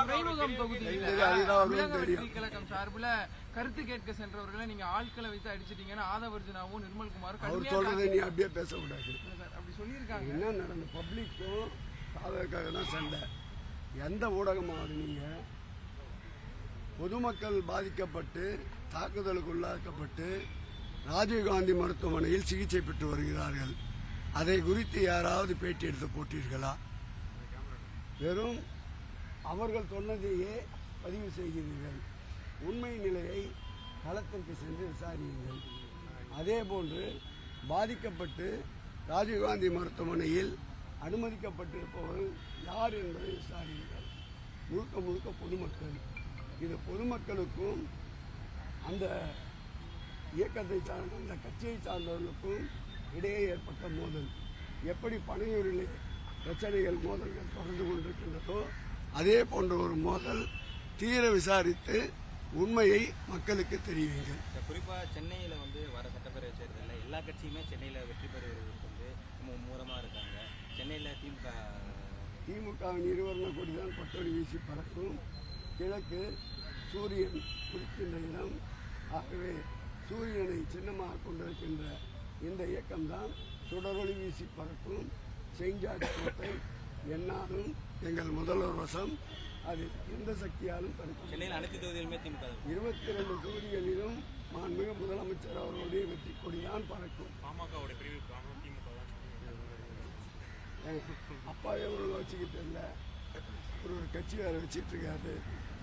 துறைமுகம் தொகுதியில் கழகம் சார்பில் கருத்து கேட்க சென்றவர்களை நீங்க ஆட்களை வைத்து அடிச்சிட்டீங்கன்னு ஆதவர்ஜுனாவும் நிர்மல்குமாரும் அவர் சொல்றதை நீ அப்படியே பேசக்கூடாது. அப்படி சொல்லியிருக்காங்க. என்ன நடந்த பப்ளிக்கும் சாதகக்காக தான் சண்டை. எந்த ஊடகமாவது நீங்க பொதுமக்கள் பாதிக்கப்பட்டு தாக்குதலுக்கு உள்ளாக்கப்பட்டு ராஜீவ்காந்தி மருத்துவமனையில் சிகிச்சை பெற்று வருகிறார்கள். அதை குறித்து யாராவது பேட்டி எடுத்து போட்டீர்களா? வெறும் அவர்கள் சொன்னதையே பதிவு செய்கிறீர்கள். உண்மை நிலையை களத்திற்கு சென்று விசாரியுங்கள். அதே போன்று பாதிக்கப்பட்டு ராஜீவ்காந்தி மருத்துவமனையில் அனுமதிக்கப்பட்டிருப்பவர்கள் யார் என்பதை விசாரியுங்கள். முழுக்க முழுக்க பொதுமக்கள். இது பொதுமக்களுக்கும் அந்த இயக்கத்தை சார்ந்த அந்த கட்சியை சார்ந்தவர்களுக்கும் இடையே ஏற்பட்ட மோதல். எப்படி பனையூரிலே பிரச்சனைகள் மோதல்கள் தொடர்ந்து கொண்டிருக்கின்றதோ அதே போன்ற ஒரு மோதல் தீர விசாரித்து உண்மையை மக்களுக்கு தெரிவிங்க. குறிப்பா சென்னையில வர சட்டப்பேரவை தேர்தலில் எல்லா கட்சியுமே சென்னையில வெற்றி பெறுவதற்கு மூலமா இருக்காங்க. சென்னையில திமுகவின் இருவர்ண கொடிதான் கொட்டடி வீசி பறக்கும். கிழக்கு சூரியன் குறிக்கின்ற இடம். ஆகவே சூரியனை சின்னமாக கொண்டிருக்கின்ற இந்த இயக்கம்தான் சுடரொளி வீசி பறக்கும். செயின்ட் ஜார்ஜ் கோட்டை என்னாலும் எங்கள் முதல்வர் வசம். அது எந்த சக்தியாலும் தடுக்கும். சென்னையில் அனைத்து தொகுதிகளுமே திமுக 22 தொகுதிகளிலும் மாண்புமிகு முதலமைச்சர் அவர்களுடைய வெற்றி கொடிதான் பறக்கும். அப்பாவே ஒரு வச்சுக்கிட்டு இல்லை, ஒரு கட்சி வேற வச்சுட்டு இருக்காரு.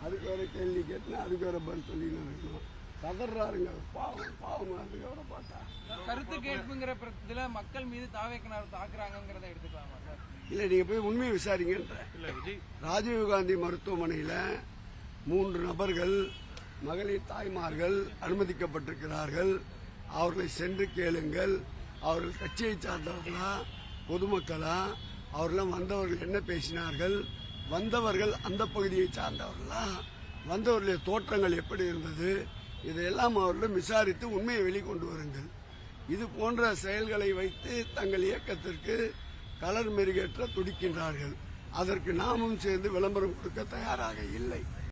அதுக்கு வேற கேள்வி கேட்டுனா அதுக்கு வேற பதில் சொல்லின்னு இருக்கணும். கதறாருங்க. பாவமா இருக்கு அவரை பார்த்தா. கருத்து கேட்புங்கிற பிரச்சனை மக்கள் மீது தாவேக்கனார் தாக்குறாங்கிறத எடுத்துக்கலாமா சார்? இல்ல, நீங்க போய் உண்மையை விசாரிங்கன்ற. ராஜீவ்காந்தி மருத்துவமனையில 3 நபர்கள் மகளிர் தாய்மார்கள் அனுமதிக்கப்பட்டிருக்கிறார்கள். அவர்களை சென்று கேளுங்கள். அவர்கள் கட்சியை சார்ந்தவர்களா பொதுமக்களா? அவர்களும் வந்தவர்கள் என்ன பேசினார்கள்? வந்தவர்கள் அந்த பகுதியை சார்ந்தவர்களா? வந்தவர்களுடைய தோற்றங்கள் எப்படி இருந்தது? இதையெல்லாம் அவர்களும் விசாரித்து உண்மையை வெளிக்கொண்டு வருங்கள். இது போன்ற செயல்களை வைத்து தங்கள் இயக்கத்திற்கு கலர் மெருகேற்ற துடிக்கின்றார்கள். அதற்கு நாமும் சேர்ந்து விளம்பரம் கொடுக்க தயாராக இல்லை.